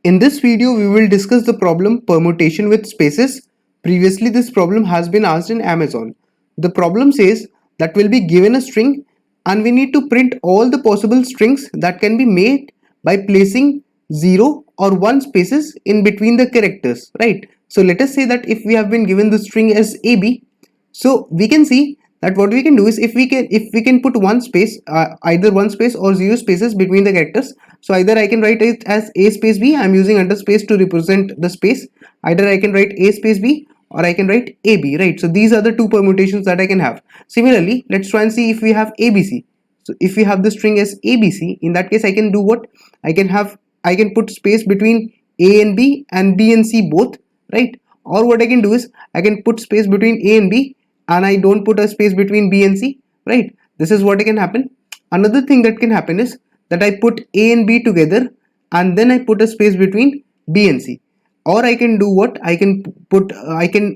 In this video, we will discuss the problem permutation with spaces. Previously, this problem has been asked in Amazon. The problem says that we'll be given a string and we need to print all the possible strings that can be made by placing 0 or 1 spaces in between the characters, right? So let us say that if we have been given the string as AB, so we can see that what we can do is if we can put one space, either one space or zero spaces between the characters. So either I can write it as a space b, I'm using underspace to represent the space. Either I can write a space b or I can write ab, right? So these are the two permutations that I can have. Similarly, let's try and see if we have abc. So if we have the string as abc, in that case I can do what? I can put space between a and b and b and c both, right? Or what I can do is I can put space between a and b and I don't put a space between b and c, right? This is what can happen. Another thing that can happen is that I put a and b together and then I put a space between b and c. Or I can do what? I can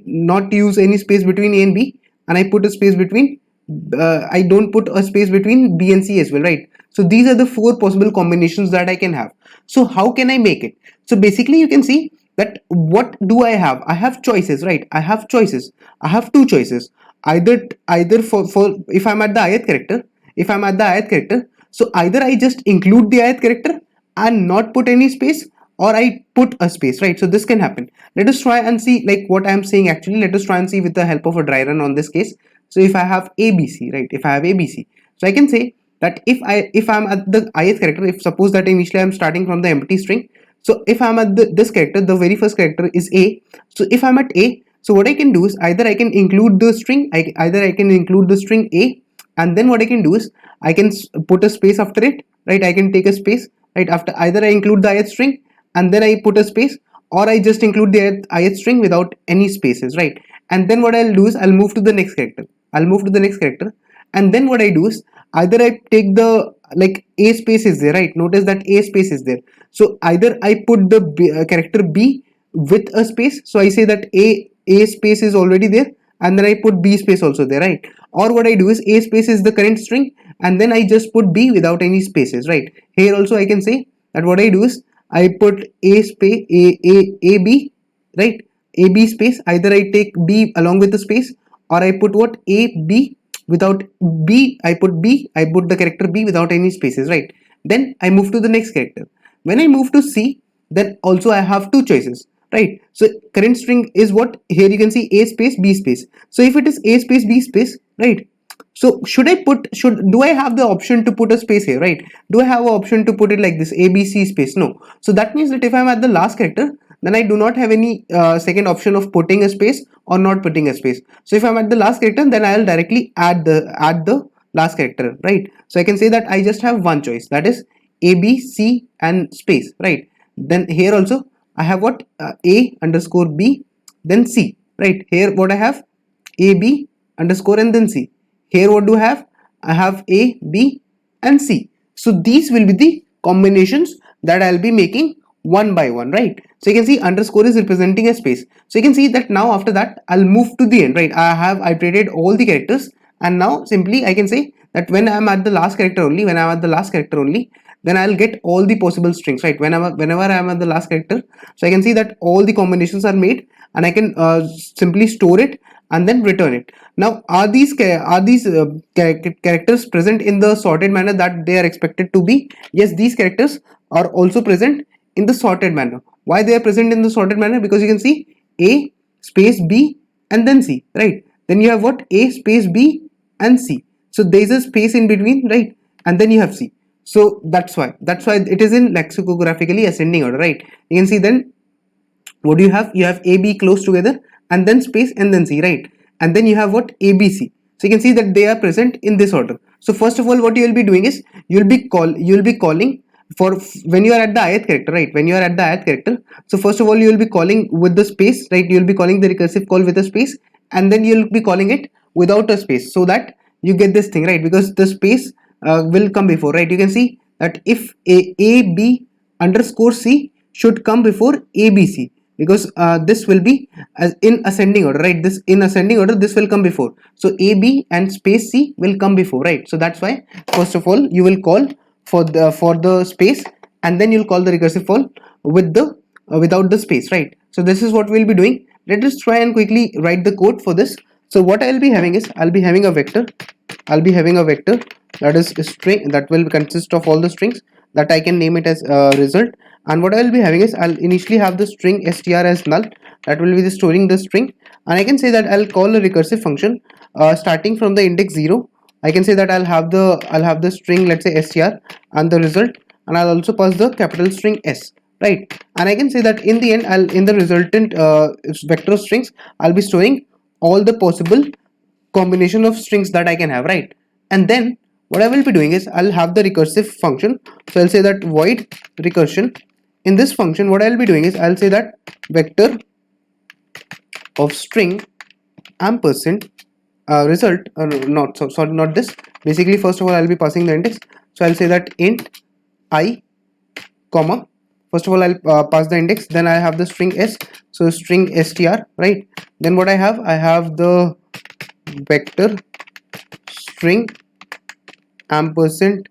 not use any space between a and b and I put a space between I don't put a space between b and c as well, right? So these are the four possible combinations that I can have. So how can I make it? So basically you can see that what do I have? I have choices, right? I have choices. I have two choices. Either for if I'm at the ith character, so either I just include the ith character and not put any space, or I put a space, right? So this can happen. Let us try and see like what I'm saying actually. Let us try and see with the help of a dry run on this case. So if I have ABC, right? If I have ABC, so I can say that if I'm at the ith character, if suppose that initially I'm starting from the empty string, so if I'm at this character, the very first character is A. So if I'm at A, so what I can do is either I can include the string, either I can include the string A, and then what I can do is I can put a space after it, right? I can take a space, right? After either I include the ith string and then I put a space, or I just include the ith string without any spaces, right? And then what I'll do is I'll move to the next character. And then what I do is either I take the like a space is there, right? Notice that a space is there. So either I put the character b with a space, so I say that a space is already there, and then I put b space also there, right? Or what I do is a space is the current string and then I just put b without any spaces, right? Here also I can say that what I do is I put a space a b, right? A b space, either I take b along with the space, or I put what? A b without b, I put the character b without any spaces, right? Then I move to the next character. When I move to C, then also I have two choices, right? So current string is what? Here you can see a space b space. So if it is a space b space, right? So do I have the option to put a space here, right? Do I have an option to put it like this, ABC space? No. So that means that if I'm at the last character, then I do not have any second option of putting a space or not putting a space. So if I'm at the last character, then I'll directly add the last character, right? So I can say that I just have one choice, that is A, B, C and space, right? Then here also I have what? A underscore B then C, right? Here what I have? A, B underscore and then C. Here what do I have? I have A, B and C. So these will be the combinations that I'll be making one by one, right? So you can see underscore is representing a space. So you can see that now after that I'll move to the end, right? I have iterated all the characters and now simply I can say that when I'm at the last character only, then I'll get all the possible strings, right? Whenever I'm at the last character, so I can see that all the combinations are made and I can simply store it and then return it. Now are these characters present in the sorted manner that they are expected to be? Yes, these characters are also present in the sorted manner. Why they are present in the sorted manner? Because you can see A space B and then C, right? Then you have what? A space B and C. So there is a space in between, right? And then you have C. So that's why it is in lexicographically ascending order, right? You can see then what do you have? You have A, B close together and then space and then C, right? And then you have what? A, B, C. So you can see that they are present in this order. So first of all, what you will be doing is you'll be calling for when you are at the ith character, right? When you are at the ith character, so first of all you will be calling with the space, right? You will be calling the recursive call with a space, and then you'll be calling it without a space, so that you get this thing, right? Because the space will come before, right? You can see that if a b underscore c should come before abc, because this will be as in ascending order, right? This in ascending order, this will come before, so ab and space c will come before, right? So that's why first of all you will call for the space and then you'll call the recursive call with the without the space, right? So this is what we'll be doing. Let us try and quickly write the code for this. So what I'll be having is I'll be having a vector. I'll be having a vector that is a string that will consist of all the strings that I can name it as result. And what I'll be having is I'll initially have the string str as null, that will be the storing the string, and I can say that I'll call a recursive function starting from the index 0. I can say that I'll have the string, let's say str, and the result, and I'll also pass the capital string s, right? And I can say that in the end, in the resultant vector of strings, I'll be storing all the possible combination of strings that I can have, right? And then what I will be doing is I'll have the recursive function. So I'll say that void recursion. In this function, what I'll be doing is I'll say that vector of string ampersand result, not so sorry, not this. Basically, first of all, I'll be passing the index. So I'll say that int I comma, first of all I'll pass the index, then I have the string s, so string str, right? Then what I have the vector string ampersand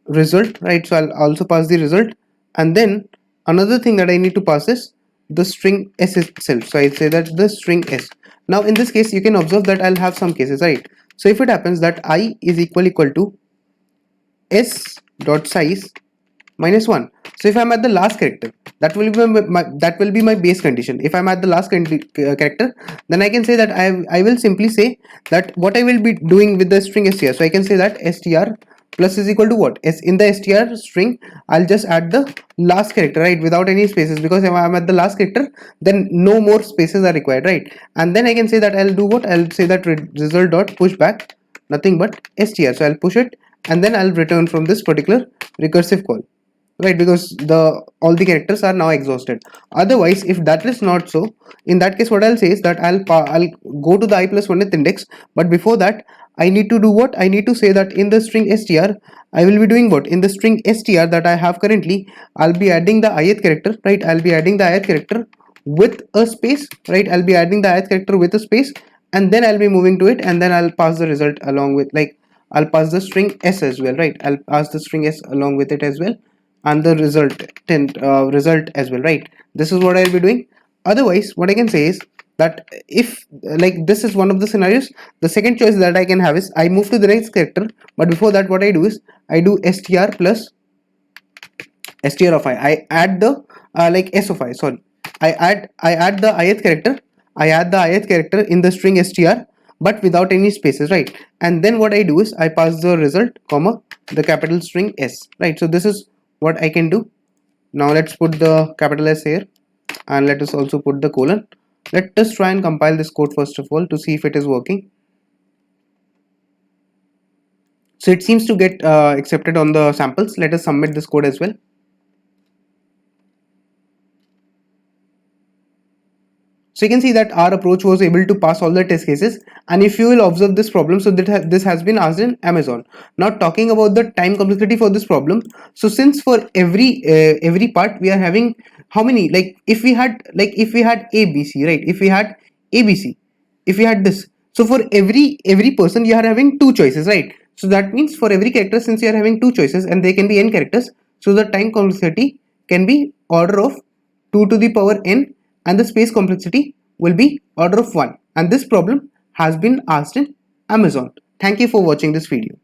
result, right? So I'll also pass the result, and then another thing that I need to pass is the string s itself. So I say that the string s. Now in this case you can observe that I'll have some cases, right? So if it happens that I is equal to s dot size minus 1, so if I'm at the last character, that will be my base condition. If I'm at the last character, then I can say that I will simply say that what I will be doing with the string str. So I can say that str plus is equal to what, s in the str string, I'll just add the last character, right, without any spaces, because if I'm at the last character, then no more spaces are required, right? And then I can say that I'll do what, I'll say that result dot push back nothing but str. So I'll push it, and then I'll return from this particular recursive call, right? Because all the characters are now exhausted. Otherwise, if that is not so, in that case what I'll say is that I'll go to the I plus 1th index, but before that I need to do what, I need to say that in the string str I will be doing what, in the string str that I have currently, I'll be adding the ith character, right? I'll be adding the ith character with a space, right? I'll be adding the ith character with a space, and then I'll be moving to it, and then I'll pass the result along with, like, I'll pass the string s as well, right? I'll pass the string s along with it as well, and the result as well, right? This is what I'll be doing. Otherwise, what I can say is that if, like, this is one of the scenarios, the second choice that I can have is I move to the next character, but before that what I do is I do str plus str of I add the like s of I, sorry, I add the ith character, I add the ith character in the string str, but without any spaces, right? And then what I do is I pass the result comma the capital string s, right? So this is what I can do. Now let's put the capital S here, and let us also put the colon. Let us try and compile this code first of all to see if it is working. So it seems to get accepted on the samples. Let us submit this code as well. So you can see that our approach was able to pass all the test cases, and if you will observe this problem, so that this has been asked in Amazon. Now talking about the time complexity for this problem, so since for every part we are having how many, like if we had ABC, right? If we had ABC, if we had this, so for every person you are having two choices, right? So that means for every character, since you are having two choices and they can be n characters, so the time complexity can be order of 2 to the power n, and the space complexity will be order of 1, and this problem has been asked in Amazon. Thank you for watching this video.